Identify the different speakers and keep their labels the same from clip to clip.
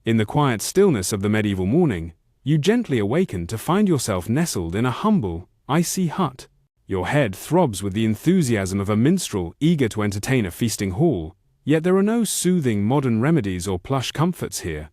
Speaker 1: In the quiet stillness of the medieval morning, you gently awaken to find yourself nestled in a humble, icy hut. Your head throbs with the enthusiasm of a minstrel eager to entertain a feasting hall, yet there are no soothing modern remedies or plush comforts here.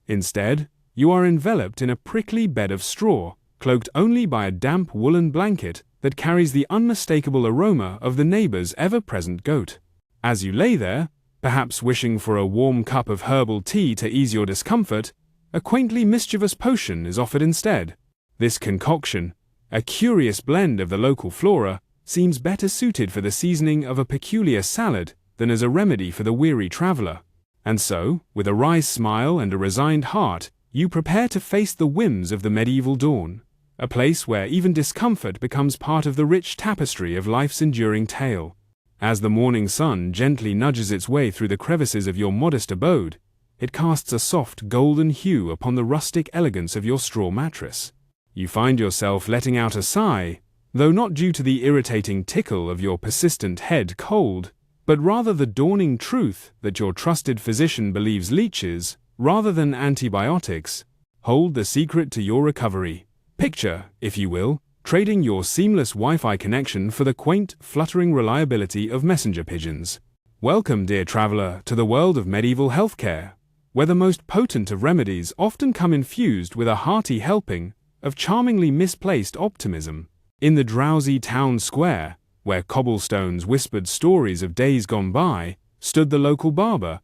Speaker 1: Instead, you are enveloped in a prickly bed of straw, cloaked only by a damp woolen blanket that carries the unmistakable aroma of the neighbor's ever-present goat. As you lay there, perhaps wishing for a warm cup of herbal tea to ease your discomfort, a quaintly mischievous potion is offered instead. This concoction, a curious blend of the local flora, seems better suited for the seasoning of a peculiar salad than as a remedy for the weary traveler. And so, with a wry smile and a resigned heart, you prepare to face the whims of the medieval dawn, a place where even discomfort becomes part of the rich tapestry of life's enduring tale. As the morning sun gently nudges its way through the crevices of your modest abode, it casts a soft golden hue upon the rustic elegance of your straw mattress. You find yourself letting out a sigh, though not due to the irritating tickle of your persistent head cold, but rather the dawning truth that your trusted physician believes leeches, rather than antibiotics, hold the secret to your recovery. Picture, if you will, trading your seamless Wi-Fi connection for the quaint, fluttering reliability of messenger pigeons. Welcome, dear traveler, to the world of medieval healthcare, where the most potent of remedies often come infused with a hearty helping of charmingly misplaced optimism. In the drowsy town square, where cobblestones whispered stories of days gone by, stood the local barber,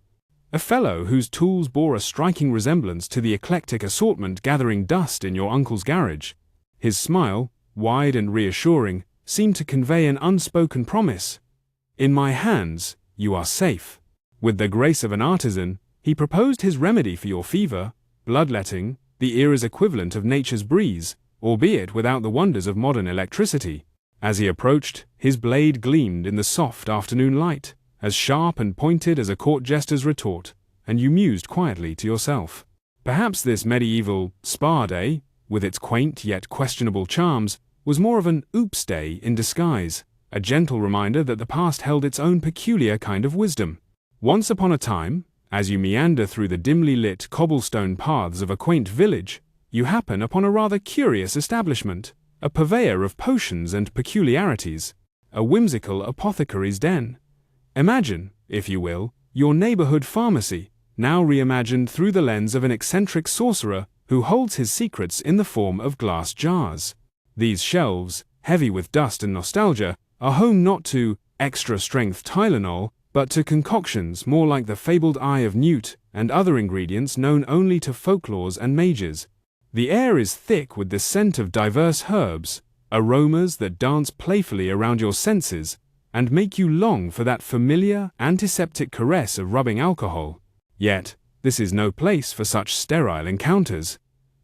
Speaker 1: a fellow whose tools bore a striking resemblance to the eclectic assortment gathering dust in your uncle's garage. His smile, wide and reassuring, seemed to convey an unspoken promise. In my hands, you are safe. With the grace of an artisan, he proposed his remedy for your fever, bloodletting, the era's equivalent of nature's breeze, albeit without the wonders of modern electricity. As he approached, his blade gleamed in the soft afternoon light, as sharp and pointed as a court jester's retort, and you mused quietly to yourself. Perhaps this medieval spa day, with its quaint yet questionable charms, was more of an oops day in disguise, a gentle reminder that the past held its own peculiar kind of wisdom. Once upon a time, as you meander through the dimly lit cobblestone paths of a quaint village, you happen upon a rather curious establishment, a purveyor of potions and peculiarities, a whimsical apothecary's den. Imagine, if you will, your neighborhood pharmacy, now reimagined through the lens of an eccentric sorcerer who holds his secrets in the form of glass jars. These shelves, heavy with dust and nostalgia, are home not to extra-strength Tylenol, but to concoctions more like the fabled Eye of Newt and other ingredients known only to folklores and mages. The air is thick with the scent of diverse herbs, aromas that dance playfully around your senses and make you long for that familiar, antiseptic caress of rubbing alcohol. Yet, this is no place for such sterile encounters.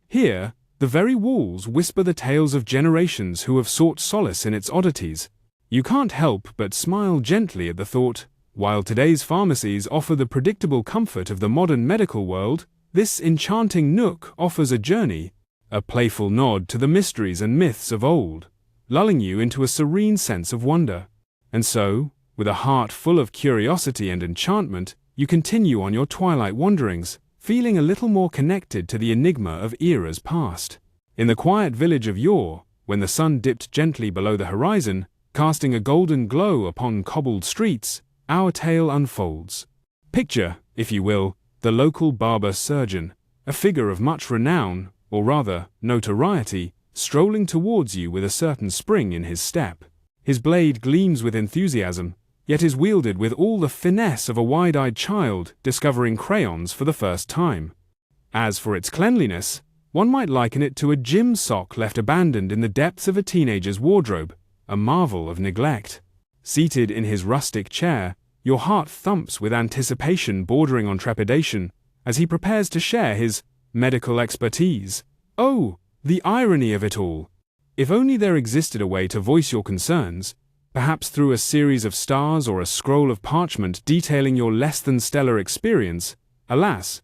Speaker 1: Here, the very walls whisper the tales of generations who have sought solace in its oddities. You can't help but smile gently at the thought, while today's pharmacies offer the predictable comfort of the modern medical world, this enchanting nook offers a journey, a playful nod to the mysteries and myths of old, lulling you into a serene sense of wonder. And so, with a heart full of curiosity and enchantment, you continue on your twilight wanderings, feeling a little more connected to the enigma of eras past. In the quiet village of yore, when the sun dipped gently below the horizon, casting a golden glow upon cobbled streets, our tale unfolds. Picture, if you will, the local barber-surgeon, a figure of much renown, or rather, notoriety, strolling towards you with a certain spring in his step. His blade gleams with enthusiasm, yet is wielded with all the finesse of a wide-eyed child discovering crayons for the first time. As for its cleanliness, one might liken it to a gym sock left abandoned in the depths of a teenager's wardrobe, a marvel of neglect. Seated in his rustic chair, your heart thumps with anticipation bordering on trepidation as he prepares to share his medical expertise. Oh, the irony of it all! If only there existed a way to voice your concerns, perhaps through a series of stars or a scroll of parchment detailing your less-than-stellar experience. Alas,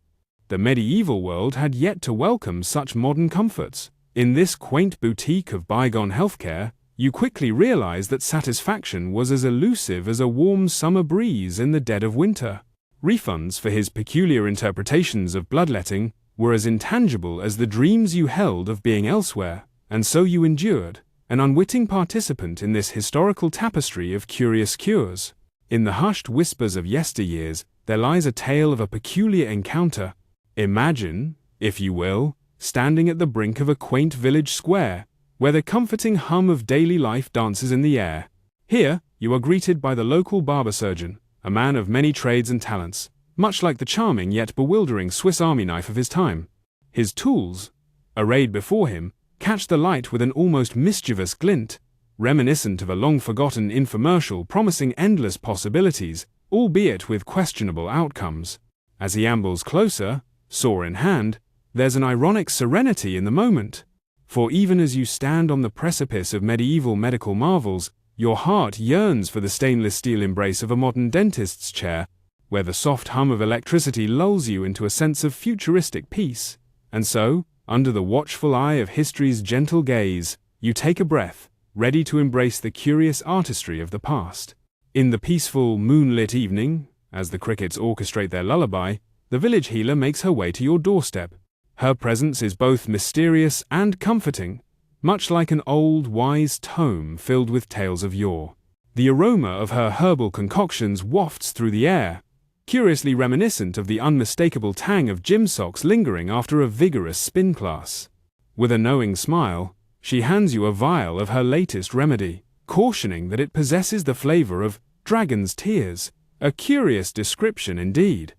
Speaker 1: the medieval world had yet to welcome such modern comforts. In this quaint boutique of bygone healthcare, you quickly realize that satisfaction was as elusive as a warm summer breeze in the dead of winter. Refunds for his peculiar interpretations of bloodletting were as intangible as the dreams you held of being elsewhere, and so you endured, an unwitting participant in this historical tapestry of curious cures. In the hushed whispers of yesteryears, there lies a tale of a peculiar encounter. Imagine, if you will, standing at the brink of a quaint village square, where the comforting hum of daily life dances in the air. Here, you are greeted by the local barber surgeon, a man of many trades and talents, much like the charming yet bewildering Swiss Army knife of his time. His tools, arrayed before him, catch the light with an almost mischievous glint, reminiscent of a long-forgotten infomercial promising endless possibilities, albeit with questionable outcomes. As he ambles closer, saw in hand, there's an ironic serenity in the moment. For even as you stand on the precipice of medieval medical marvels, your heart yearns for the stainless steel embrace of a modern dentist's chair, where the soft hum of electricity lulls you into a sense of futuristic peace. And so, under the watchful eye of history's gentle gaze, you take a breath, ready to embrace the curious artistry of the past. In the peaceful, moonlit evening, as the crickets orchestrate their lullaby, the village healer makes her way to your doorstep. Her presence is both mysterious and comforting, much like an old, wise tome filled with tales of yore. The aroma of her herbal concoctions wafts through the air, curiously reminiscent of the unmistakable tang of gym socks lingering after a vigorous spin class. With a knowing smile, she hands you a vial of her latest remedy, cautioning that it possesses the flavor of dragon's tears, a curious description indeed,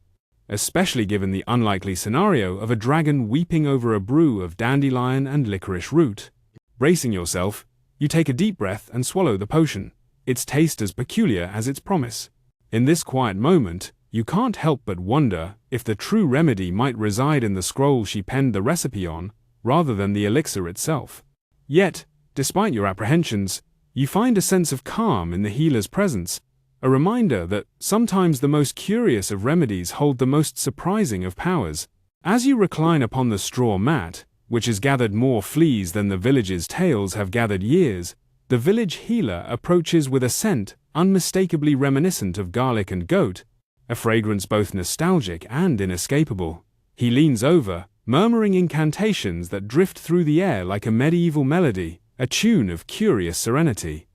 Speaker 1: especially given the unlikely scenario of a dragon weeping over a brew of dandelion and licorice root. Bracing yourself, you take a deep breath and swallow the potion, its taste as peculiar as its promise. In this quiet moment, you can't help but wonder if the true remedy might reside in the scroll she penned the recipe on, rather than the elixir itself. Yet, despite your apprehensions, you find a sense of calm in the healer's presence, a reminder that sometimes the most curious of remedies hold the most surprising of powers. As you recline upon the straw mat, which has gathered more fleas than the village's tales have gathered years, the village healer approaches with a scent unmistakably reminiscent of garlic and goat, a fragrance both nostalgic and inescapable. He leans over, murmuring incantations that drift through the air like a medieval melody, a tune of curious serenity.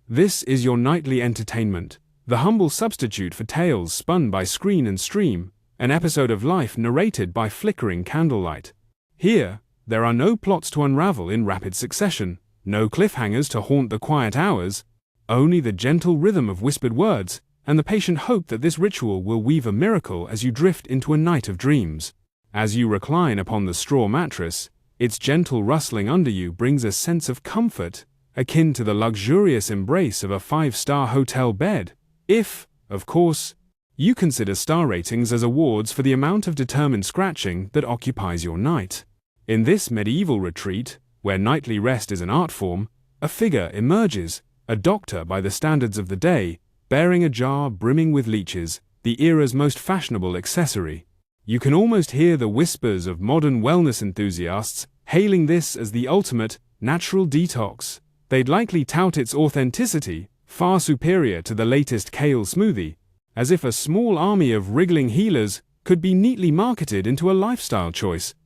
Speaker 1: This is your nightly entertainment, the humble substitute for tales spun by screen and stream, an episode of life narrated by flickering candlelight. Here, there are no plots to unravel in rapid succession, no cliffhangers to haunt the quiet hours, only the gentle rhythm of whispered words, and the patient hope that this ritual will weave a miracle as you drift into a night of dreams. As you recline upon the straw mattress, its gentle rustling under you brings a sense of comfort, akin to the luxurious embrace of a five-star hotel bed, if, of course, you consider star ratings as awards for the amount of determined scratching that occupies your night. In this medieval retreat, where nightly rest is an art form, a figure emerges, a doctor by the standards of the day, bearing a jar brimming with leeches, the era's most fashionable accessory. You can almost hear the whispers of modern wellness enthusiasts hailing this as the ultimate natural detox. They'd likely tout its authenticity, far superior to the latest kale smoothie, as if a small army of wriggling healers could be neatly marketed into a lifestyle choice.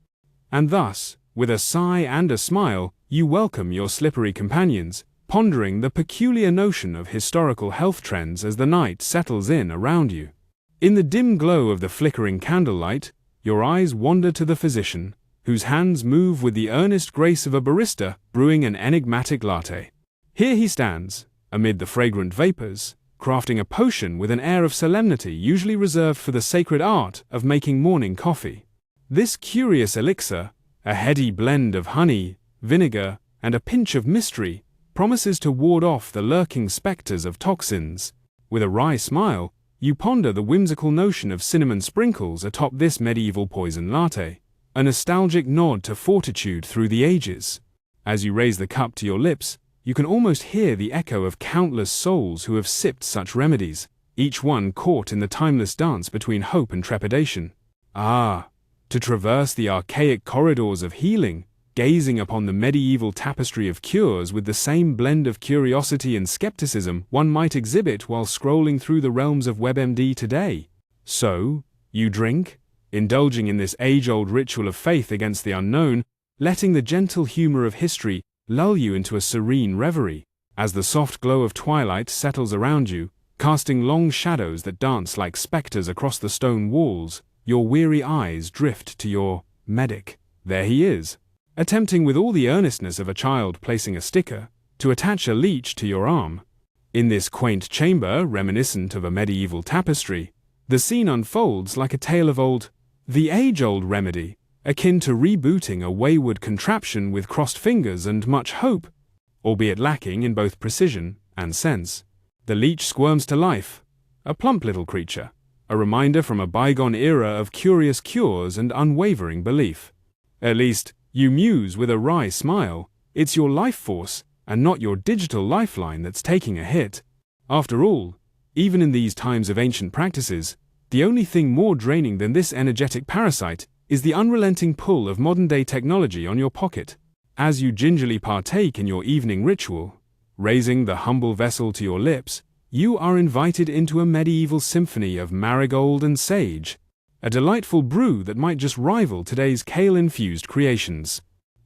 Speaker 1: And thus, with a sigh and a smile, you welcome your slippery companions, pondering the peculiar notion of historical health trends as the night settles in around you. In the dim glow of the flickering candlelight, your eyes wander to the physician, whose hands move with the earnest grace of a barista brewing an enigmatic latte. Here he stands, amid the fragrant vapors, crafting a potion with an air of solemnity usually reserved for the sacred art of making morning coffee. This curious elixir, a heady blend of honey, vinegar, and a pinch of mystery, promises to ward off the lurking specters of toxins. With a wry smile, you ponder the whimsical notion of cinnamon sprinkles atop this medieval poison latte, a nostalgic nod to fortitude through the ages. As you raise the cup to your lips, you can almost hear the echo of countless souls who have sipped such remedies, each one caught in the timeless dance between hope and trepidation. Ah, to traverse the archaic corridors of healing, gazing upon the medieval tapestry of cures with the same blend of curiosity and skepticism one might exhibit while scrolling through the realms of WebMD today. So, you drink, indulging in this age-old ritual of faith against the unknown, letting the gentle humor of history lull you into a serene reverie, as the soft glow of twilight settles around you, casting long shadows that dance like specters across the stone walls. Your weary eyes drift to your medic. There he is, attempting with all the earnestness of a child placing a sticker to attach a leech to your arm. In this quaint chamber, reminiscent of a medieval tapestry, the scene unfolds like a tale of old, the age-old remedy, akin to rebooting a wayward contraption with crossed fingers and much hope, albeit lacking in both precision and sense. The leech squirms to life, a plump little creature, a reminder from a bygone era of curious cures and unwavering belief. At least, you muse with a wry smile, it's your life force, and not your digital lifeline that's taking a hit. After all, even in these times of ancient practices, the only thing more draining than this energetic parasite is the unrelenting pull of modern-day technology on your pocket. As you gingerly partake in your evening ritual, raising the humble vessel to your lips, you are invited into a medieval symphony of marigold and sage, a delightful brew that might just rival today's kale-infused creations.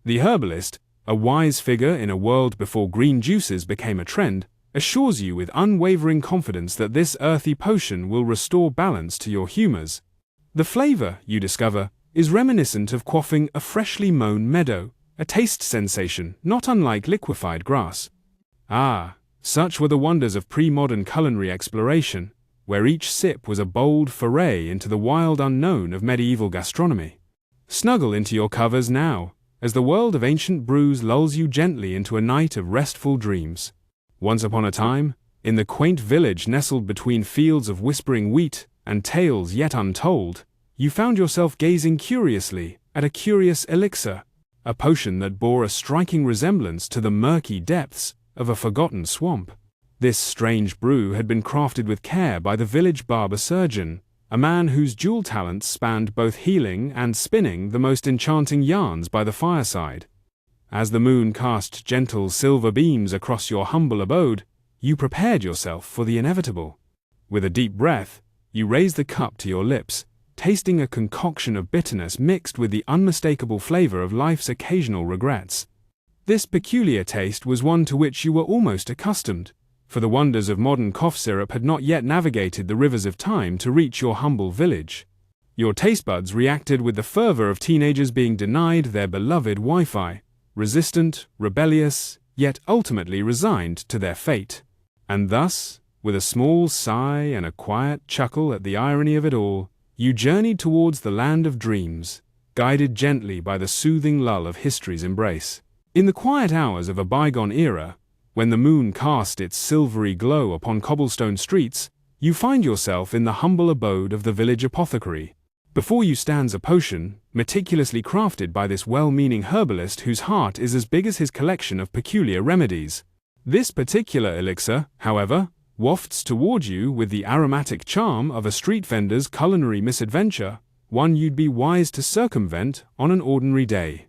Speaker 1: The herbalist, a wise figure in a world before green juices became a trend, assures you with unwavering confidence that this earthy potion will restore balance to your humors. The flavor, you discover, is reminiscent of quaffing a freshly mown meadow, a taste sensation not unlike liquefied grass. Ah, such were the wonders of pre-modern culinary exploration, where each sip was a bold foray into the wild unknown of medieval gastronomy. Snuggle into your covers now, as the world of ancient brews lulls you gently into a night of restful dreams. Once upon a time, in the quaint village nestled between fields of whispering wheat and tales yet untold, you found yourself gazing curiously at a curious elixir, a potion that bore a striking resemblance to the murky depths of a forgotten swamp. This strange brew had been crafted with care by the village barber-surgeon, a man whose dual talents spanned both healing and spinning the most enchanting yarns by the fireside. As the moon cast gentle silver beams across your humble abode, you prepared yourself for the inevitable. With a deep breath, you raised the cup to your lips, tasting a concoction of bitterness mixed with the unmistakable flavor of life's occasional regrets. This peculiar taste was one to which you were almost accustomed, for the wonders of modern cough syrup had not yet navigated the rivers of time to reach your humble village. Your taste buds reacted with the fervor of teenagers being denied their beloved Wi-Fi, resistant, rebellious, yet ultimately resigned to their fate. And thus, with a small sigh and a quiet chuckle at the irony of it all, you journeyed towards the land of dreams, guided gently by the soothing lull of history's embrace. In the quiet hours of a bygone era, when the moon cast its silvery glow upon cobblestone streets, you find yourself in the humble abode of the village apothecary. Before you stands a potion, meticulously crafted by this well-meaning herbalist whose heart is as big as his collection of peculiar remedies. This particular elixir, however, wafts toward you with the aromatic charm of a street vendor's culinary misadventure, one you'd be wise to circumvent on an ordinary day.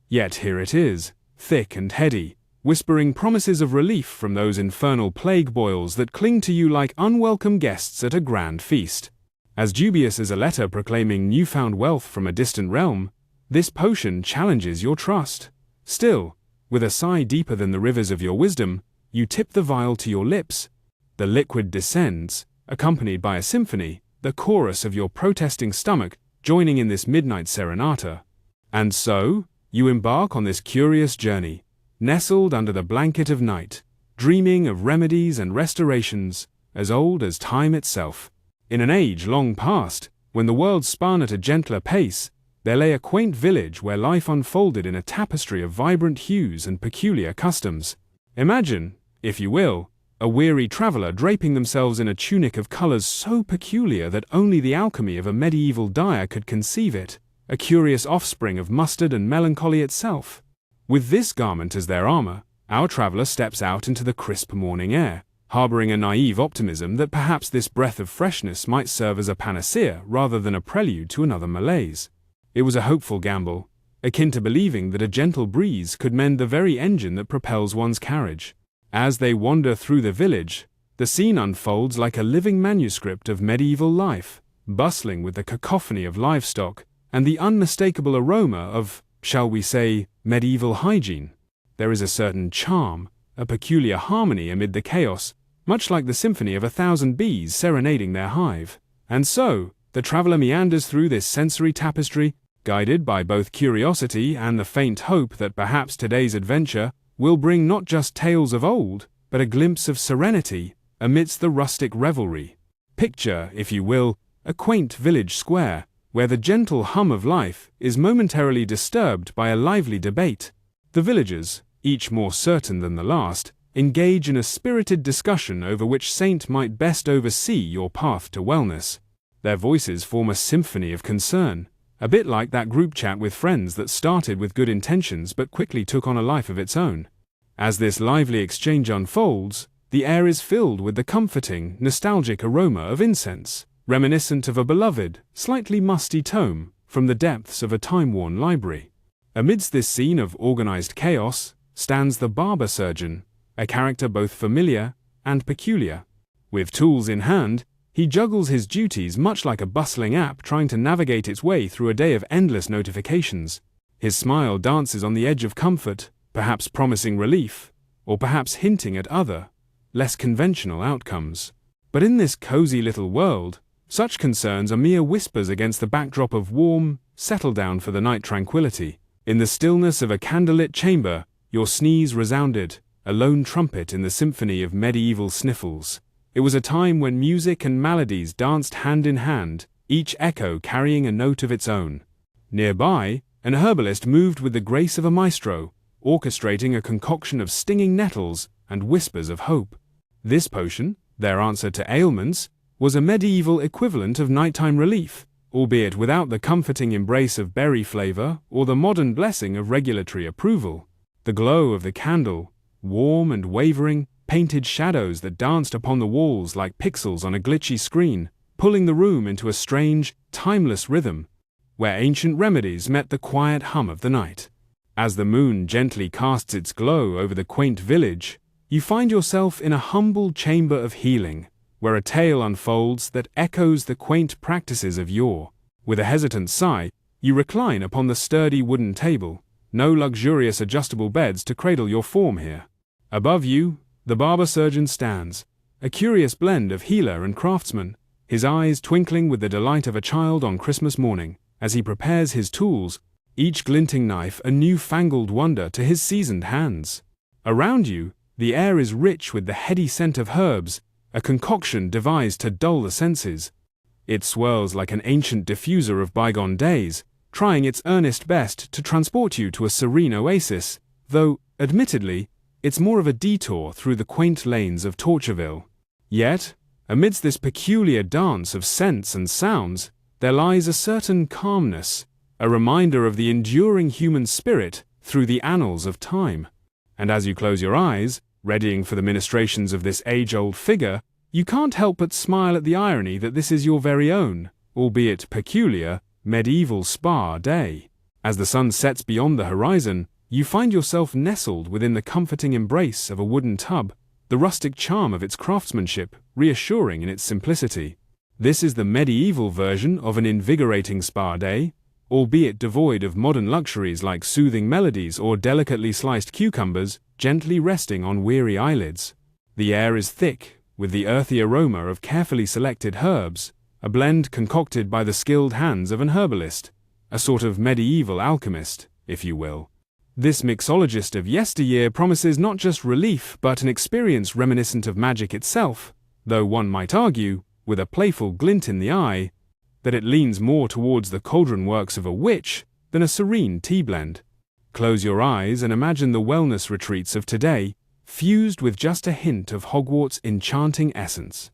Speaker 1: Yet here it is, thick and heady, whispering promises of relief from those infernal plague boils that cling to you like unwelcome guests at a grand feast. As dubious as a letter proclaiming newfound wealth from a distant realm, this potion challenges your trust. Still, with a sigh deeper than the rivers of your wisdom, you tip the vial to your lips. The liquid descends, accompanied by a symphony, the chorus of your protesting stomach joining in this midnight serenata. And so, you embark on this curious journey, nestled under the blanket of night, dreaming of remedies and restorations as old as time itself. In an age long past, when the world spun at a gentler pace, there lay a quaint village where life unfolded in a tapestry of vibrant hues and peculiar customs. Imagine, if you will, a weary traveler draping themselves in a tunic of colors so peculiar that only the alchemy of a medieval dyer could conceive it, a curious offspring of mustard and melancholy itself. With this garment as their armor, our traveler steps out into the crisp morning air, harboring a naive optimism that perhaps this breath of freshness might serve as a panacea rather than a prelude to another malaise. It was a hopeful gamble, akin to believing that a gentle breeze could mend the very engine that propels one's carriage. As they wander through the village, the scene unfolds like a living manuscript of medieval life, bustling with the cacophony of livestock and the unmistakable aroma of, shall we say, medieval hygiene. There is a certain charm, a peculiar harmony amid the chaos, much like the symphony of 1,000 bees serenading their hive. And so, the traveler meanders through this sensory tapestry, guided by both curiosity and the faint hope that perhaps today's adventure will bring not just tales of old, but a glimpse of serenity amidst the rustic revelry. Picture, if you will, a quaint village square, where the gentle hum of life is momentarily disturbed by a lively debate. The villagers, each more certain than the last, engage in a spirited discussion over which saint might best oversee your path to wellness. Their voices form a symphony of concern, a bit like that group chat with friends that started with good intentions but quickly took on a life of its own. As this lively exchange unfolds, the air is filled with the comforting, nostalgic aroma of incense, reminiscent of a beloved, slightly musty tome from the depths of a time-worn library. Amidst this scene of organized chaos stands the barber surgeon, a character both familiar and peculiar. With tools in hand, he juggles his duties much like a bustling app trying to navigate its way through a day of endless notifications. His smile dances on the edge of comfort, perhaps promising relief, or perhaps hinting at other, less conventional outcomes. But in this cozy little world, such concerns are mere whispers against the backdrop of warm, settle-down-for-the-night tranquility. In the stillness of a candlelit chamber, your sneeze resounded, a lone trumpet in the symphony of medieval sniffles. It was a time when music and melodies danced hand in hand, each echo carrying a note of its own. Nearby, an herbalist moved with the grace of a maestro, orchestrating a concoction of stinging nettles and whispers of hope. This potion, their answer to ailments, was a medieval equivalent of nighttime relief, albeit without the comforting embrace of berry flavor or the modern blessing of regulatory approval. The glow of the candle, warm and wavering, painted shadows that danced upon the walls like pixels on a glitchy screen, pulling the room into a strange, timeless rhythm, where ancient remedies met the quiet hum of the night. As the moon gently casts its glow over the quaint village, you find yourself in a humble chamber of healing, where a tale unfolds that echoes the quaint practices of yore. With a hesitant sigh, you recline upon the sturdy wooden table, no luxurious adjustable beds to cradle your form here. Above you, the barber surgeon stands, a curious blend of healer and craftsman, his eyes twinkling with the delight of a child on Christmas morning, as he prepares his tools, each glinting knife a new-fangled wonder to his seasoned hands. Around you, the air is rich with the heady scent of herbs, a concoction devised to dull the senses. It swirls like an ancient diffuser of bygone days, trying its earnest best to transport you to a serene oasis, though, admittedly, it's more of a detour through the quaint lanes of Tortureville. Yet, amidst this peculiar dance of scents and sounds, there lies a certain calmness, a reminder of the enduring human spirit through the annals of time. And as you close your eyes, readying for the ministrations of this age-old figure, you can't help but smile at the irony that this is your very own, albeit peculiar, medieval spa day. As the sun sets beyond the horizon, you find yourself nestled within the comforting embrace of a wooden tub, the rustic charm of its craftsmanship reassuring in its simplicity. This is the medieval version of an invigorating spa day, albeit devoid of modern luxuries like soothing melodies or delicately sliced cucumbers gently resting on weary eyelids. The air is thick, with the earthy aroma of carefully selected herbs, a blend concocted by the skilled hands of an herbalist, a sort of medieval alchemist, if you will. This mixologist of yesteryear promises not just relief but an experience reminiscent of magic itself, though one might argue, with a playful glint in the eye, that it leans more towards the cauldron works of a witch than a serene tea blend. Close your eyes and imagine the wellness retreats of today, fused with just a hint of Hogwarts' enchanting essence.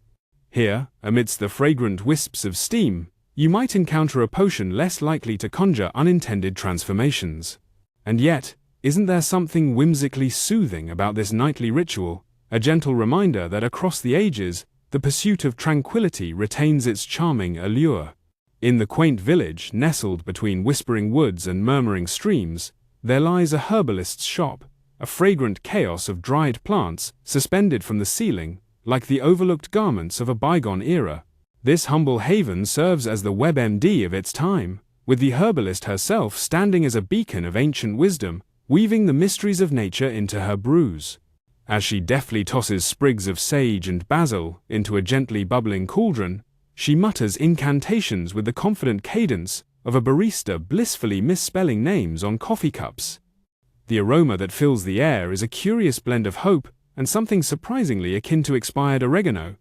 Speaker 1: Here, amidst the fragrant wisps of steam, you might encounter a potion less likely to conjure unintended transformations. And yet, isn't there something whimsically soothing about this nightly ritual, a gentle reminder that across the ages, the pursuit of tranquility retains its charming allure? In the quaint village, nestled between whispering woods and murmuring streams, there lies a herbalist's shop, a fragrant chaos of dried plants suspended from the ceiling, like the overlooked garments of a bygone era. This humble haven serves as the WebMD of its time, with the herbalist herself standing as a beacon of ancient wisdom, weaving the mysteries of nature into her brews. As she deftly tosses sprigs of sage and basil into a gently bubbling cauldron, she mutters incantations with the confident cadence of a barista blissfully misspelling names on coffee cups. The aroma that fills the air is a curious blend of hope and something surprisingly akin to expired oregano.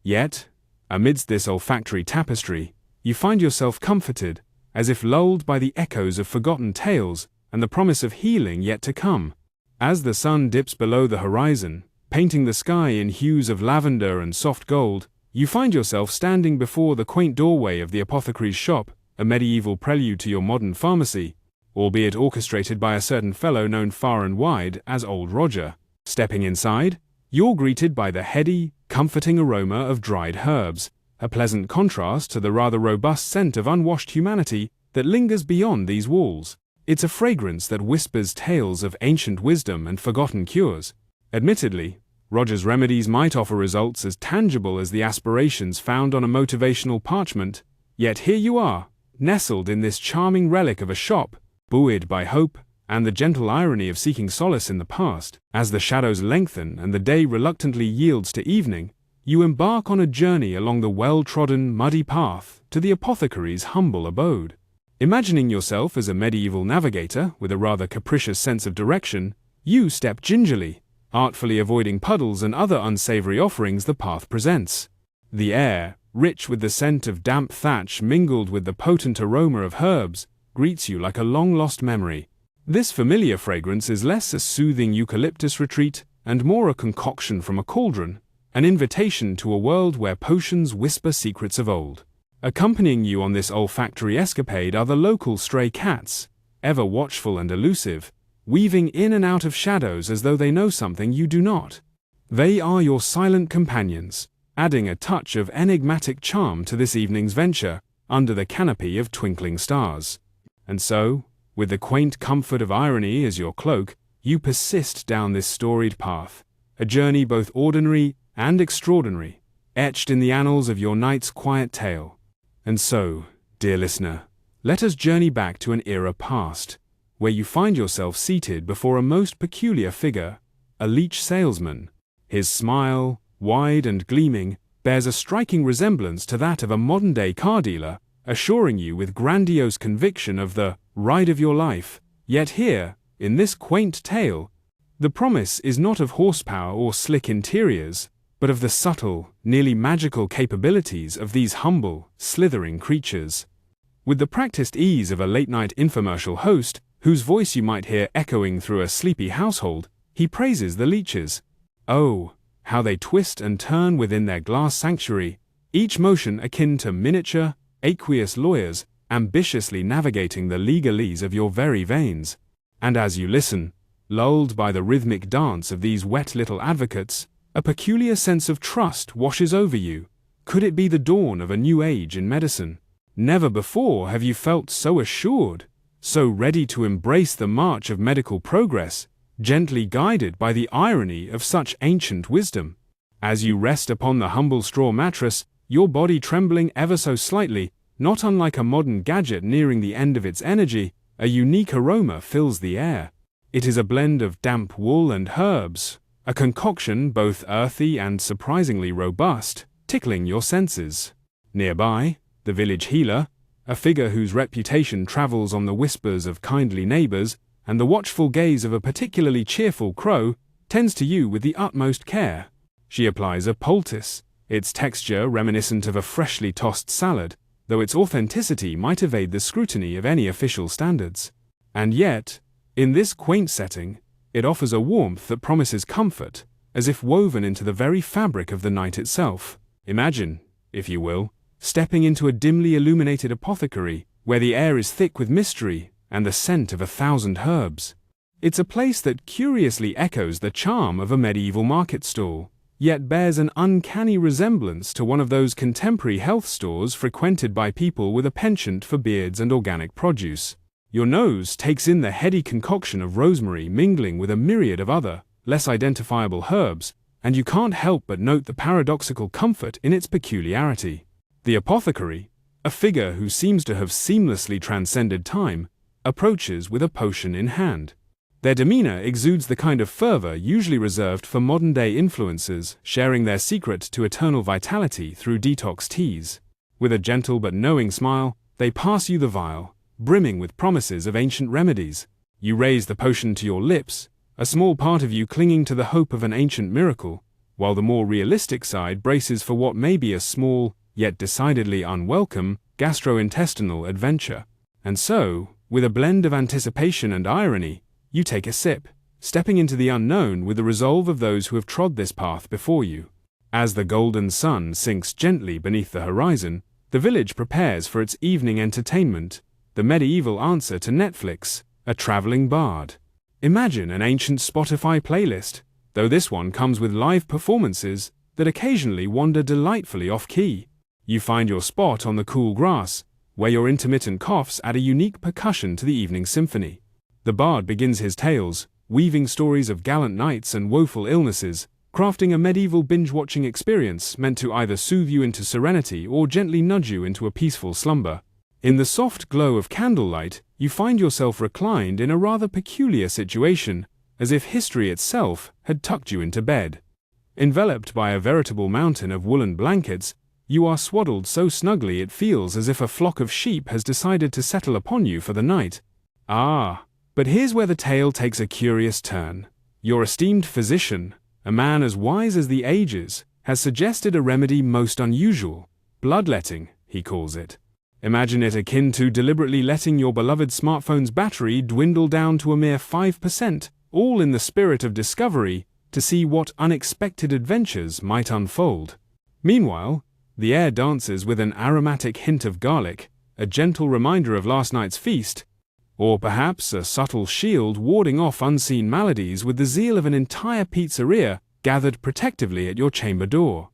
Speaker 1: Yet, amidst this olfactory tapestry, you find yourself comforted, as if lulled by the echoes of forgotten tales and the promise of healing yet to come. As the sun dips below the horizon, painting the sky in hues of lavender and soft gold, you find yourself standing before the quaint doorway of the apothecary's shop, a medieval prelude to your modern pharmacy, albeit orchestrated by a certain fellow known far and wide as Old Roger. Stepping inside, you're greeted by the heady, comforting aroma of dried herbs, a pleasant contrast to the rather robust scent of unwashed humanity that lingers beyond these walls. It's a fragrance that whispers tales of ancient wisdom and forgotten cures. Admittedly, Roger's remedies might offer results as tangible as the aspirations found on a motivational parchment, yet here you are, nestled in this charming relic of a shop, buoyed by hope and the gentle irony of seeking solace in the past. As the shadows lengthen and the day reluctantly yields to evening, you embark on a journey along the well-trodden, muddy path to the apothecary's humble abode. Imagining yourself as a medieval navigator with a rather capricious sense of direction, you step gingerly, artfully avoiding puddles and other unsavory offerings the path presents. The air, rich with the scent of damp thatch mingled with the potent aroma of herbs, greets you like a long-lost memory. This familiar fragrance is less a soothing eucalyptus retreat and more a concoction from a cauldron, an invitation to a world where potions whisper secrets of old. Accompanying you on this olfactory escapade are the local stray cats, ever watchful and elusive, weaving in and out of shadows as though they know something you do not. They are your silent companions, adding a touch of enigmatic charm to this evening's venture under the canopy of twinkling stars. And so, with the quaint comfort of irony as your cloak, you persist down this storied path, a journey both ordinary and extraordinary, etched in the annals of your night's quiet tale. And so, dear listener, let us journey back to an era past, where you find yourself seated before a most peculiar figure, a leech salesman. His smile, wide and gleaming, bears a striking resemblance to that of a modern-day car dealer, assuring you with grandiose conviction of the ride of your life. Yet here, in this quaint tale, the promise is not of horsepower or slick interiors, but of the subtle, nearly magical capabilities of these humble, slithering creatures. With the practiced ease of a late-night infomercial host, whose voice you might hear echoing through a sleepy household, he praises the leeches. Oh, how they twist and turn within their glass sanctuary, each motion akin to miniature, aqueous lawyers, ambitiously navigating the legalese of your very veins. And as you listen, lulled by the rhythmic dance of these wet little advocates, a peculiar sense of trust washes over you. Could it be the dawn of a new age in medicine? Never before have you felt so assured, so ready to embrace the march of medical progress, gently guided by the irony of such ancient wisdom. As you rest upon the humble straw mattress, your body trembling ever so slightly, not unlike a modern gadget nearing the end of its energy, a unique aroma fills the air. It is a blend of damp wool and herbs, a concoction both earthy and surprisingly robust, tickling your senses. Nearby, the village healer, a figure whose reputation travels on the whispers of kindly neighbors and the watchful gaze of a particularly cheerful crow, tends to you with the utmost care. She applies a poultice, its texture reminiscent of a freshly tossed salad, though its authenticity might evade the scrutiny of any official standards. And yet, in this quaint setting, it offers a warmth that promises comfort, as if woven into the very fabric of the night itself. Imagine, if you will, stepping into a dimly illuminated apothecary, where the air is thick with mystery and the scent of 1,000 herbs. It's a place that curiously echoes the charm of a medieval market stall, yet bears an uncanny resemblance to one of those contemporary health stores frequented by people with a penchant for beards and organic produce. Your nose takes in the heady concoction of rosemary mingling with a myriad of other, less identifiable herbs, and you can't help but note the paradoxical comfort in its peculiarity. The apothecary, a figure who seems to have seamlessly transcended time, approaches with a potion in hand. Their demeanor exudes the kind of fervor usually reserved for modern-day influencers, sharing their secret to eternal vitality through detox teas. With a gentle but knowing smile, they pass you the vial, brimming with promises of ancient remedies. You raise the potion to your lips, a small part of you clinging to the hope of an ancient miracle, while the more realistic side braces for what may be a small, yet decidedly unwelcome, gastrointestinal adventure. And so, with a blend of anticipation and irony, you take a sip, stepping into the unknown with the resolve of those who have trod this path before you. As the golden sun sinks gently beneath the horizon, the village prepares for its evening entertainment, the medieval answer to Netflix, a traveling bard. Imagine an ancient Spotify playlist, though this one comes with live performances that occasionally wander delightfully off-key. You find your spot on the cool grass, where your intermittent coughs add a unique percussion to the evening symphony. The bard begins his tales, weaving stories of gallant knights and woeful illnesses, crafting a medieval binge-watching experience meant to either soothe you into serenity or gently nudge you into a peaceful slumber. In the soft glow of candlelight, you find yourself reclined in a rather peculiar situation, as if history itself had tucked you into bed. Enveloped by a veritable mountain of woolen blankets, you are swaddled so snugly it feels as if a flock of sheep has decided to settle upon you for the night. But here's where the tale takes a curious turn. Your esteemed physician, a man as wise as the ages, has suggested a remedy most unusual. Bloodletting, he calls it. Imagine it akin to deliberately letting your beloved smartphone's battery dwindle down to a mere 5%, all in the spirit of discovery, to see what unexpected adventures might unfold. Meanwhile, the air dances with an aromatic hint of garlic, a gentle reminder of last night's feast, or perhaps a subtle shield warding off unseen maladies with the zeal of an entire pizzeria gathered protectively at your chamber door.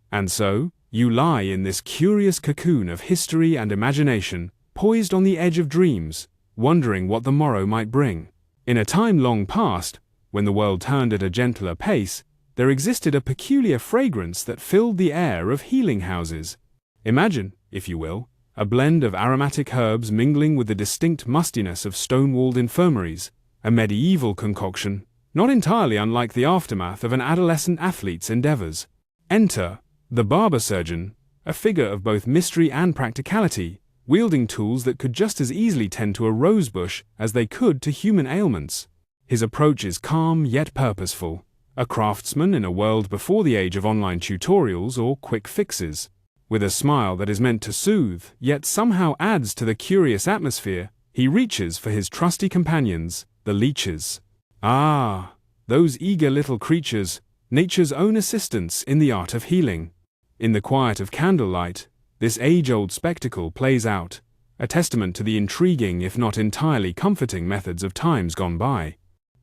Speaker 1: And so, you lie in this curious cocoon of history and imagination, poised on the edge of dreams, wondering what the morrow might bring. In a time long past, when the world turned at a gentler pace, there existed a peculiar fragrance that filled the air of healing houses. Imagine, if you will, a blend of aromatic herbs mingling with the distinct mustiness of stone-walled infirmaries, a medieval concoction, not entirely unlike the aftermath of an adolescent athlete's endeavors. Enter the barber surgeon, a figure of both mystery and practicality, wielding tools that could just as easily tend to a rosebush as they could to human ailments. His approach is calm yet purposeful, a craftsman in a world before the age of online tutorials or quick fixes. With a smile that is meant to soothe, yet somehow adds to the curious atmosphere, he reaches for his trusty companions, the leeches. Those eager little creatures, nature's own assistants in the art of healing. In the quiet of candlelight, this age-old spectacle plays out, a testament to the intriguing if not entirely comforting methods of times gone by.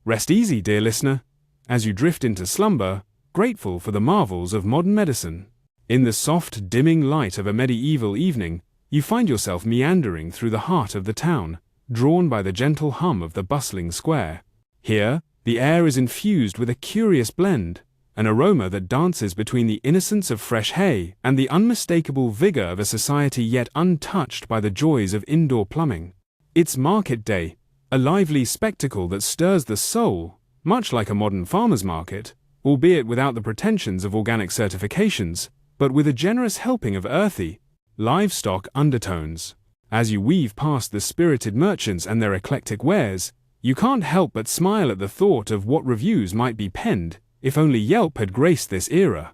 Speaker 1: Rest easy, dear listener, as you drift into slumber, grateful for the marvels of modern medicine. In the soft, dimming light of a medieval evening, you find yourself meandering through the heart of the town, drawn by the gentle hum of the bustling square. Here, the air is infused with a curious blend, an aroma that dances between the innocence of fresh hay and the unmistakable vigor of a society yet untouched by the joys of indoor plumbing. It's market day, a lively spectacle that stirs the soul, much like a modern farmer's market, albeit without the pretensions of organic certifications, but with a generous helping of earthy, livestock undertones. As you weave past the spirited merchants and their eclectic wares, you can't help but smile at the thought of what reviews might be penned, if only Yelp had graced this era.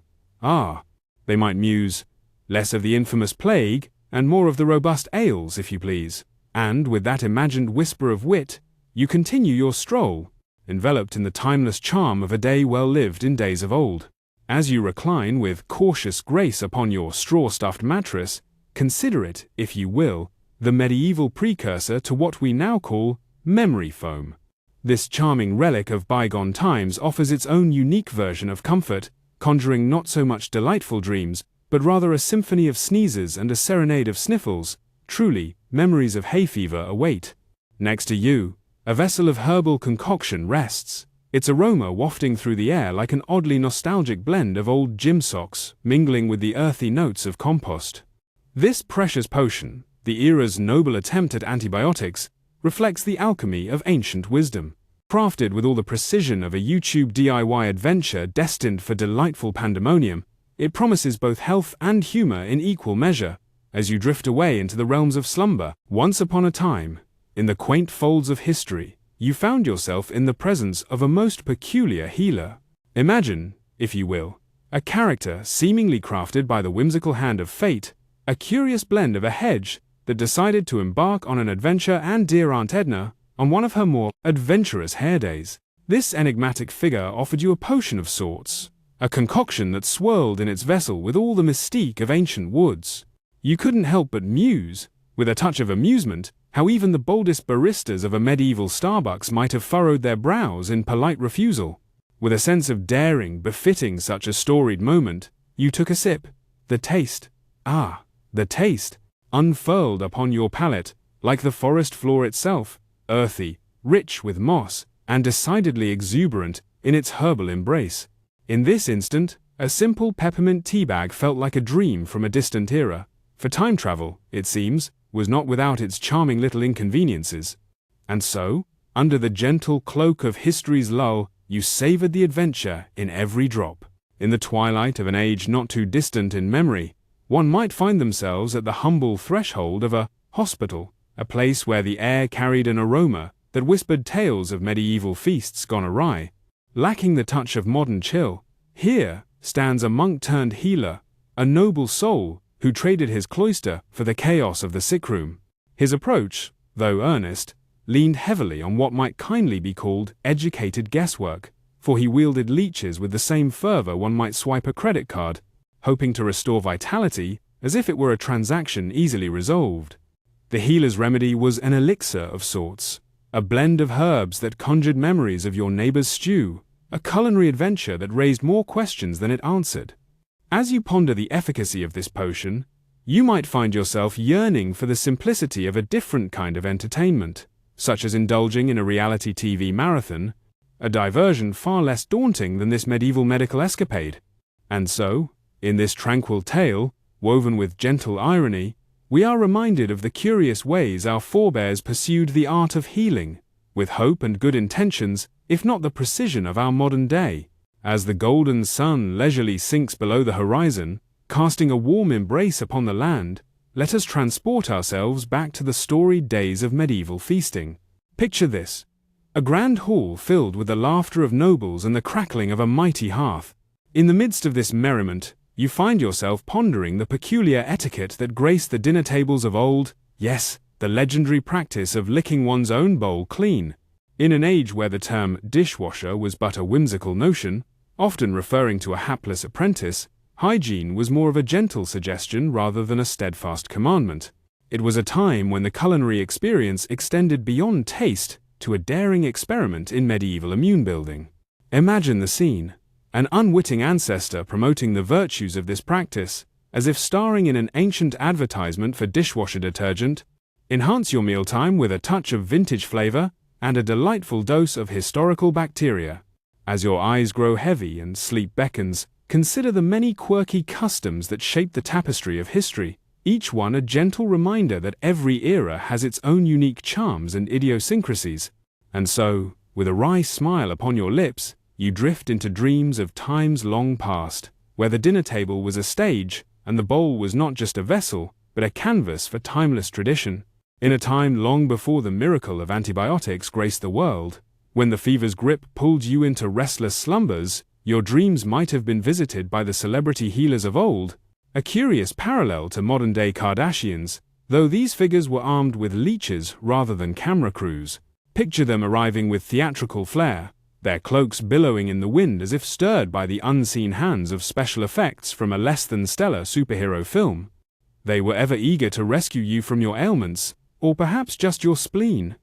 Speaker 1: They might muse, less of the infamous plague, and more of the robust ales, if you please. And with that imagined whisper of wit, you continue your stroll, enveloped in the timeless charm of a day well lived in days of old. As you recline with cautious grace upon your straw-stuffed mattress, consider it, if you will, the medieval precursor to what we now call memory foam. This charming relic of bygone times offers its own unique version of comfort, conjuring not so much delightful dreams, but rather a symphony of sneezes and a serenade of sniffles. Truly, memories of hay fever await. Next to you, a vessel of herbal concoction rests, its aroma wafting through the air like an oddly nostalgic blend of old gym socks mingling with the earthy notes of compost. This precious potion, the era's noble attempt at antibiotics, reflects the alchemy of ancient wisdom. Crafted with all the precision of a YouTube DIY adventure destined for delightful pandemonium, it promises both health and humor in equal measure as you drift away into the realms of slumber. Once upon a time, in the quaint folds of history, you found yourself in the presence of a most peculiar healer. Imagine, if you will, a character seemingly crafted by the whimsical hand of fate, a curious blend of a hedge that decided to embark on an adventure and dear Aunt Edna on one of her more adventurous hair days. This enigmatic figure offered you a potion of sorts, a concoction that swirled in its vessel with all the mystique of ancient woods. You couldn't help but muse, with a touch of amusement, how even the boldest baristas of a medieval Starbucks might have furrowed their brows in polite refusal. With a sense of daring befitting such a storied moment, you took a sip. The taste, unfurled upon your palate, like the forest floor itself, earthy, rich with moss, and decidedly exuberant in its herbal embrace. In this instant, a simple peppermint tea bag felt like a dream from a distant era, for time travel, it seems, was not without its charming little inconveniences. And so, under the gentle cloak of history's lull, you savored the adventure in every drop. In the twilight of an age not too distant in memory, one might find themselves at the humble threshold of a hospital, a place where the air carried an aroma that whispered tales of medieval feasts gone awry. Lacking the touch of modern chill, here stands a monk-turned-healer, a noble soul who traded his cloister for the chaos of the sickroom. His approach, though earnest, leaned heavily on what might kindly be called educated guesswork, for he wielded leeches with the same fervor one might swipe a credit card, hoping to restore vitality as if it were a transaction easily resolved. The healer's remedy was an elixir of sorts, a blend of herbs that conjured memories of your neighbor's stew, a culinary adventure that raised more questions than it answered. As you ponder the efficacy of this potion, you might find yourself yearning for the simplicity of a different kind of entertainment, such as indulging in a reality TV marathon, a diversion far less daunting than this medieval medical escapade. And so, in this tranquil tale, woven with gentle irony, we are reminded of the curious ways our forebears pursued the art of healing, with hope and good intentions, if not the precision of our modern day. As the golden sun leisurely sinks below the horizon, casting a warm embrace upon the land, let us transport ourselves back to the storied days of medieval feasting. Picture this: a grand hall filled with the laughter of nobles and the crackling of a mighty hearth. In the midst of this merriment, you find yourself pondering the peculiar etiquette that graced the dinner tables of old, yes, the legendary practice of licking one's own bowl clean. In an age where the term dishwasher was but a whimsical notion, often referring to a hapless apprentice, hygiene was more of a gentle suggestion rather than a steadfast commandment. It was a time when the culinary experience extended beyond taste to a daring experiment in medieval immune building. Imagine the scene: an unwitting ancestor promoting the virtues of this practice, as if starring in an ancient advertisement for dishwasher detergent. Enhance your mealtime with a touch of vintage flavor and a delightful dose of historical bacteria. As your eyes grow heavy and sleep beckons, consider the many quirky customs that shape the tapestry of history, each one a gentle reminder that every era has its own unique charms and idiosyncrasies. And so, with a wry smile upon your lips, you drift into dreams of times long past, where the dinner table was a stage, and the bowl was not just a vessel, but a canvas for timeless tradition. In a time long before the miracle of antibiotics graced the world, when the fever's grip pulled you into restless slumbers, your dreams might have been visited by the celebrity healers of old, a curious parallel to modern-day Kardashians, though these figures were armed with leeches rather than camera crews. Picture them arriving with theatrical flair, their cloaks billowing in the wind as if stirred by the unseen hands of special effects from a less-than-stellar superhero film. They were ever eager to rescue you from your ailments, or perhaps just your spleen.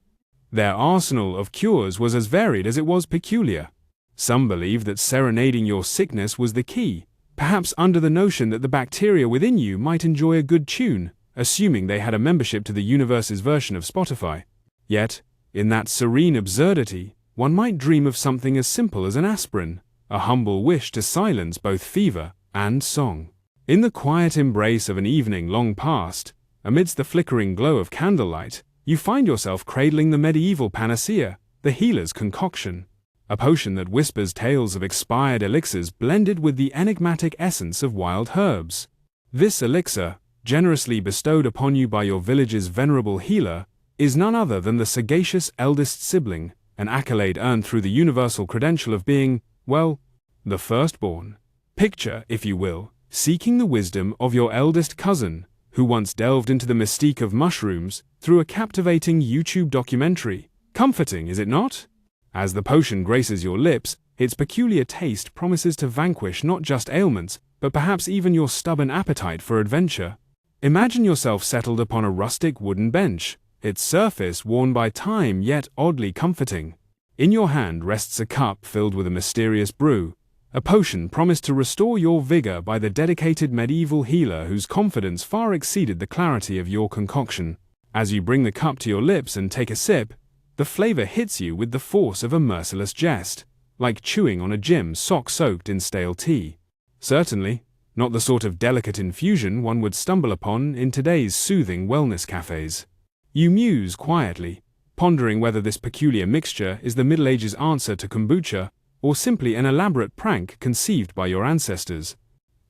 Speaker 1: Their arsenal of cures was as varied as it was peculiar. Some believed that serenading your sickness was the key, perhaps under the notion that the bacteria within you might enjoy a good tune, assuming they had a membership to the universe's version of Spotify. Yet, in that serene absurdity, one might dream of something as simple as an aspirin, a humble wish to silence both fever and song. In the quiet embrace of an evening long past, amidst the flickering glow of candlelight, you find yourself cradling the medieval panacea, the healer's concoction, a potion that whispers tales of expired elixirs blended with the enigmatic essence of wild herbs. This elixir, generously bestowed upon you by your village's venerable healer, is none other than the sagacious eldest sibling, an accolade earned through the universal credential of being, well, the firstborn. Picture, if you will, seeking the wisdom of your eldest cousin, who once delved into the mystique of mushrooms through a captivating YouTube documentary. Comforting, is it not? As the potion graces your lips, its peculiar taste promises to vanquish not just ailments, but perhaps even your stubborn appetite for adventure. Imagine yourself settled upon a rustic wooden bench, its surface worn by time yet oddly comforting. In your hand rests a cup filled with a mysterious brew, a potion promised to restore your vigor by the dedicated medieval healer whose confidence far exceeded the clarity of your concoction. As you bring the cup to your lips and take a sip, the flavor hits you with the force of a merciless jest, like chewing on a gym sock soaked in stale tea. Certainly, not the sort of delicate infusion one would stumble upon in today's soothing wellness cafes. You muse quietly, pondering whether this peculiar mixture is the Middle Ages' answer to kombucha, or simply an elaborate prank conceived by your ancestors.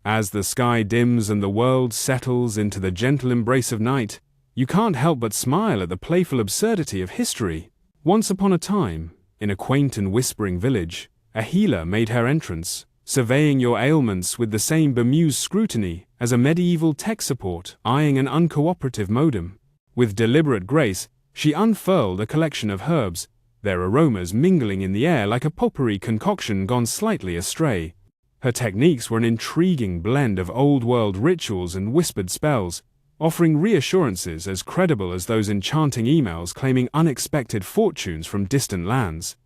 Speaker 1: As the sky dims and the world settles into the gentle embrace of night, you can't help but smile at the playful absurdity of history. Once upon a time, in a quaint and whispering village, a healer made her entrance, surveying your ailments with the same bemused scrutiny as a medieval tech support eyeing an uncooperative modem. With deliberate grace, she unfurled a collection of herbs, their aromas mingling in the air like a potpourri concoction gone slightly astray. Her techniques were an intriguing blend of old-world rituals and whispered spells, offering reassurances as credible as those enchanting emails claiming unexpected fortunes from distant lands.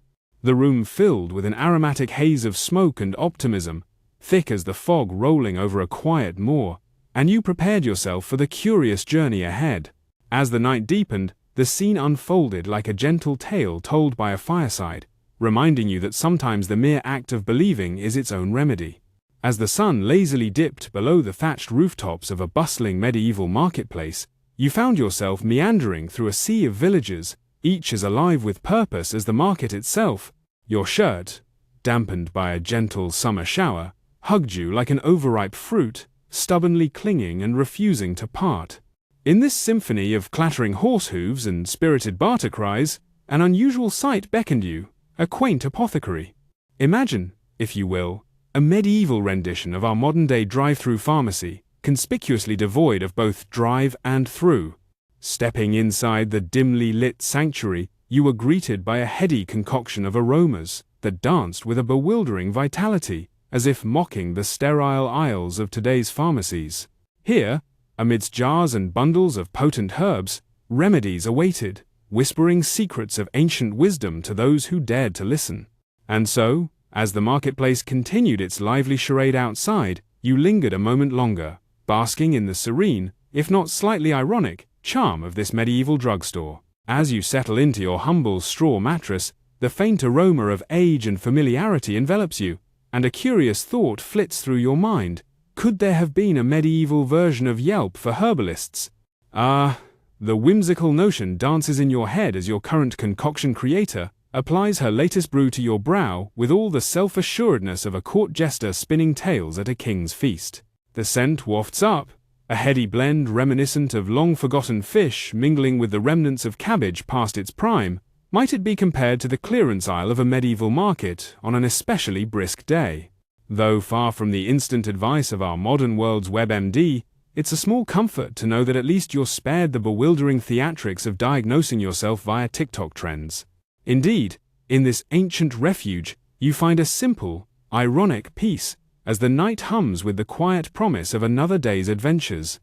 Speaker 1: The room filled with an aromatic haze of smoke and optimism, thick as the fog rolling over a quiet moor, and you prepared yourself for the curious journey ahead. As the night deepened, the scene unfolded like a gentle tale told by a fireside, reminding you that sometimes the mere act of believing is its own remedy. As the sun lazily dipped below the thatched rooftops of a bustling medieval marketplace, you found yourself meandering through a sea of villages, each as alive with purpose as the market itself. Your shirt, dampened by a gentle summer shower, hugged you like an overripe fruit, stubbornly clinging and refusing to part. In this symphony of clattering horse hooves and spirited barter cries, an unusual sight beckoned you, a quaint apothecary. Imagine, if you will, a medieval rendition of our modern-day drive-through pharmacy, conspicuously devoid of both drive and through. Stepping inside the dimly lit sanctuary, you were greeted by a heady concoction of aromas that danced with a bewildering vitality, as if mocking the sterile aisles of today's pharmacies. Here, amidst jars and bundles of potent herbs, remedies awaited, whispering secrets of ancient wisdom to those who dared to listen. And so, as the marketplace continued its lively charade outside, you lingered a moment longer, basking in the serene, if not slightly ironic, charm of this medieval drugstore. As you settle into your humble straw mattress, the faint aroma of age and familiarity envelops you, and a curious thought flits through your mind. Could there have been a medieval version of Yelp for herbalists? The whimsical notion dances in your head as your current concoction creator applies her latest brew to your brow with all the self-assuredness of a court jester spinning tales at a king's feast. The scent wafts up, a heady blend reminiscent of long-forgotten fish mingling with the remnants of cabbage past its prime. Might it be compared to the clearance aisle of a medieval market on an especially brisk day? Though far from the instant advice of our modern world's WebMD, it's a small comfort to know that at least you're spared the bewildering theatrics of diagnosing yourself via TikTok trends. Indeed, in this ancient refuge, you find a simple, ironic peace as the night hums with the quiet promise of another day's adventures.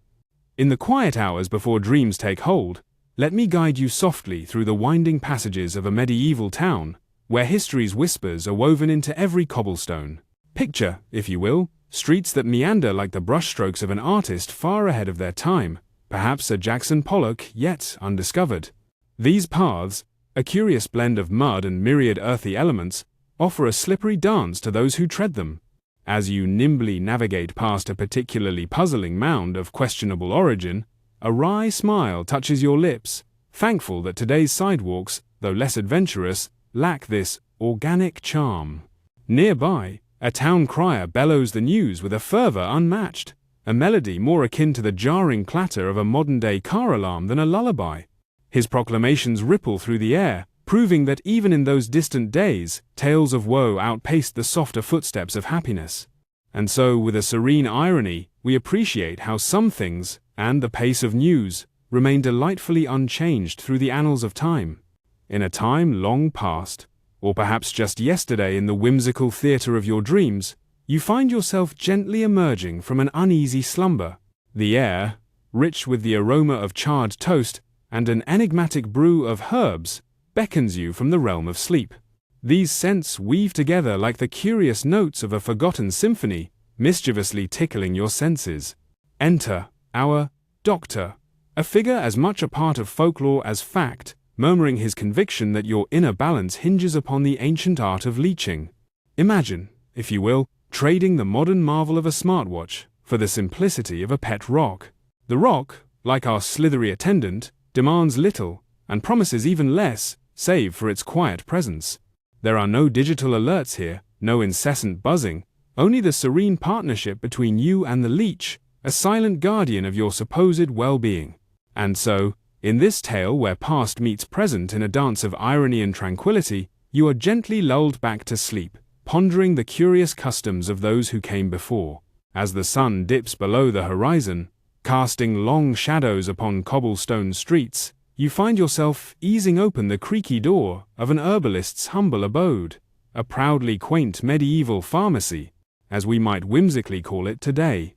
Speaker 1: In the quiet hours before dreams take hold, let me guide you softly through the winding passages of a medieval town, where history's whispers are woven into every cobblestone. Picture, if you will, streets that meander like the brushstrokes of an artist far ahead of their time, perhaps a Jackson Pollock yet undiscovered. These paths, a curious blend of mud and myriad earthy elements, offer a slippery dance to those who tread them. As you nimbly navigate past a particularly puzzling mound of questionable origin, a wry smile touches your lips, thankful that today's sidewalks, though less adventurous, lack this organic charm. Nearby, a town crier bellows the news with a fervor unmatched, a melody more akin to the jarring clatter of a modern-day car alarm than a lullaby. His proclamations ripple through the air, proving that even in those distant days, tales of woe outpaced the softer footsteps of happiness. And so, with a serene irony, we appreciate how some things, and the pace of news, remain delightfully unchanged through the annals of time. In a time long past, or perhaps just yesterday in the whimsical theatre of your dreams, you find yourself gently emerging from an uneasy slumber. The air, rich with the aroma of charred toast and an enigmatic brew of herbs, beckons you from the realm of sleep. These scents weave together like the curious notes of a forgotten symphony, mischievously tickling your senses. Enter our doctor, a figure as much a part of folklore as fact, murmuring his conviction that your inner balance hinges upon the ancient art of leeching. Imagine, if you will, trading the modern marvel of a smartwatch for the simplicity of a pet rock. The rock, like our slithery attendant, demands little and promises even less, save for its quiet presence. There are no digital alerts here, no incessant buzzing, only the serene partnership between you and the leech, a silent guardian of your supposed well-being. And so, in this tale where past meets present in a dance of irony and tranquility, you are gently lulled back to sleep, pondering the curious customs of those who came before. As the sun dips below the horizon, casting long shadows upon cobblestone streets, you find yourself easing open the creaky door of an herbalist's humble abode, a proudly quaint medieval pharmacy, as we might whimsically call it today.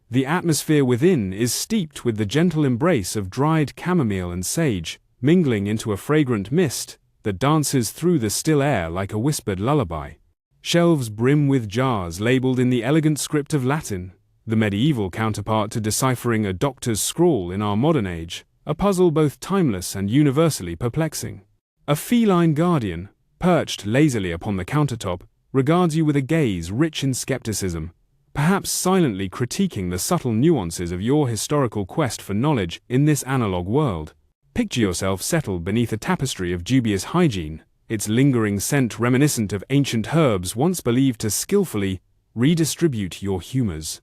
Speaker 1: The atmosphere within is steeped with the gentle embrace of dried chamomile and sage, mingling into a fragrant mist that dances through the still air like a whispered lullaby. Shelves brim with jars labeled in the elegant script of Latin, the medieval counterpart to deciphering a doctor's scrawl in our modern age, a puzzle both timeless and universally perplexing. A feline guardian, perched lazily upon the countertop, regards you with a gaze rich in skepticism, perhaps silently critiquing the subtle nuances of your historical quest for knowledge in this analog world. Picture yourself settled beneath a tapestry of dubious hygiene, its lingering scent reminiscent of ancient herbs once believed to skillfully redistribute your humors.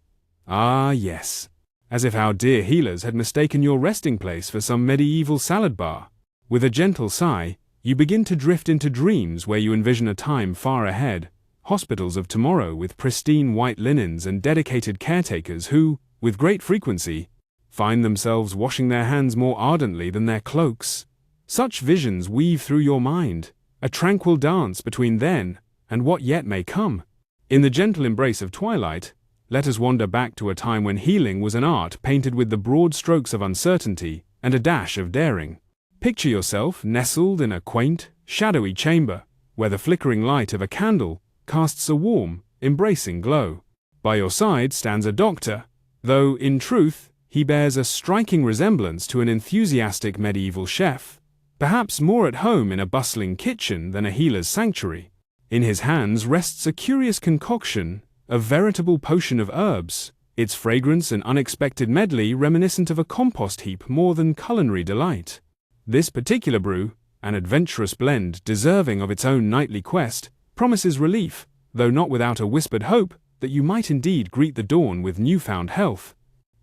Speaker 1: Ah, yes. As if our dear healers had mistaken your resting place for some medieval salad bar. With a gentle sigh, you begin to drift into dreams where you envision a time far ahead, hospitals of tomorrow with pristine white linens and dedicated caretakers who, with great frequency, find themselves washing their hands more ardently than their cloaks. Such visions weave through your mind, a tranquil dance between then and what yet may come. In the gentle embrace of twilight, let us wander back to a time when healing was an art painted with the broad strokes of uncertainty and a dash of daring. Picture yourself nestled in a quaint, shadowy chamber, where the flickering light of a candle casts a warm, embracing glow. By your side stands a doctor, though, in truth, he bears a striking resemblance to an enthusiastic medieval chef, perhaps more at home in a bustling kitchen than a healer's sanctuary. In his hands rests a curious concoction, a veritable potion of herbs, its fragrance an unexpected medley reminiscent of a compost heap more than culinary delight. This particular brew, an adventurous blend deserving of its own nightly quest, promises relief, though not without a whispered hope that you might indeed greet the dawn with newfound health.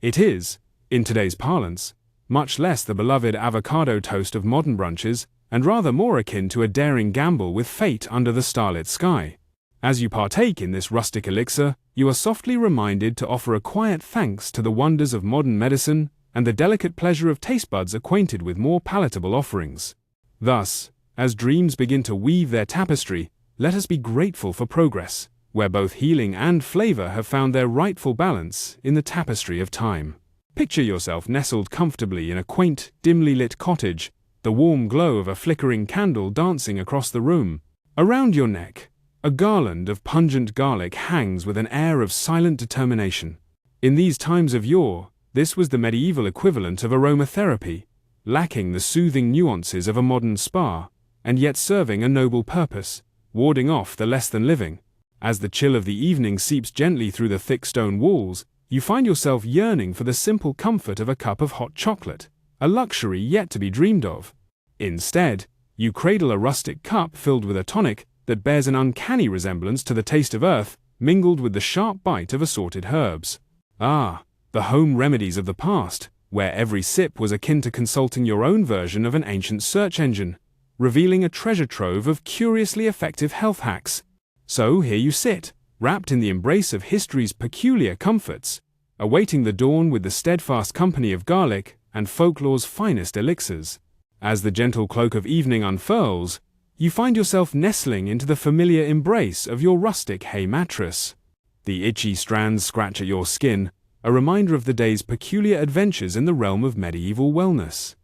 Speaker 1: It is, in today's parlance, much less the beloved avocado toast of modern brunches, and rather more akin to a daring gamble with fate under the starlit sky. As you partake in this rustic elixir, you are softly reminded to offer a quiet thanks to the wonders of modern medicine and the delicate pleasure of taste buds acquainted with more palatable offerings. Thus, as dreams begin to weave their tapestry, let us be grateful for progress, where both healing and flavor have found their rightful balance in the tapestry of time. Picture yourself nestled comfortably in a quaint, dimly lit cottage, the warm glow of a flickering candle dancing across the room. Around your neck, a garland of pungent garlic hangs with an air of silent determination. In these times of yore, this was the medieval equivalent of aromatherapy, lacking the soothing nuances of a modern spa, and yet serving a noble purpose, warding off the less than living. As the chill of the evening seeps gently through the thick stone walls, you find yourself yearning for the simple comfort of a cup of hot chocolate, a luxury yet to be dreamed of. Instead, you cradle a rustic cup filled with a tonic that bears an uncanny resemblance to the taste of earth, mingled with the sharp bite of assorted herbs. Ah, the home remedies of the past, where every sip was akin to consulting your own version of an ancient search engine, revealing a treasure trove of curiously effective health hacks. So here you sit, wrapped in the embrace of history's peculiar comforts, awaiting the dawn with the steadfast company of garlic and folklore's finest elixirs. As the gentle cloak of evening unfurls, you find yourself nestling into the familiar embrace of your rustic hay mattress. The itchy strands scratch at your skin, a reminder of the day's peculiar adventures in the realm of medieval wellness.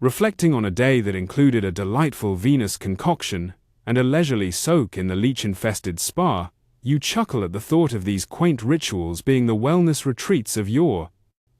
Speaker 1: Reflecting on a day that included a delightful Venus concoction and a leisurely soak in the leech-infested spa, you chuckle at the thought of these quaint rituals being the wellness retreats of yore.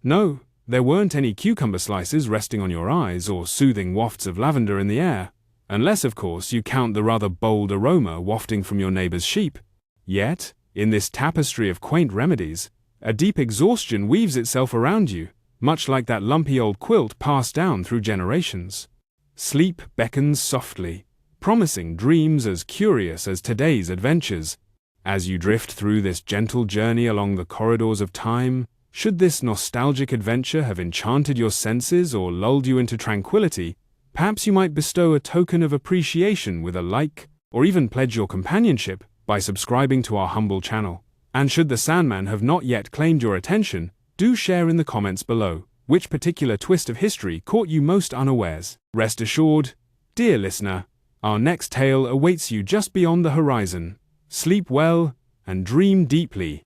Speaker 1: No, there weren't any cucumber slices resting on your eyes or soothing wafts of lavender in the air, unless, of course, you count the rather bold aroma wafting from your neighbor's sheep. Yet, in this tapestry of quaint remedies, a deep exhaustion weaves itself around you, much like that lumpy old quilt passed down through generations. Sleep beckons softly, promising dreams as curious as today's adventures. As you drift through this gentle journey along the corridors of time, should this nostalgic adventure have enchanted your senses or lulled you into tranquility, perhaps you might bestow a token of appreciation with a like, or even pledge your companionship by subscribing to our humble channel. And should the Sandman have not yet claimed your attention, do share in the comments below which particular twist of history caught you most unawares. Rest assured, dear listener, our next tale awaits you just beyond the horizon. Sleep well and dream deeply.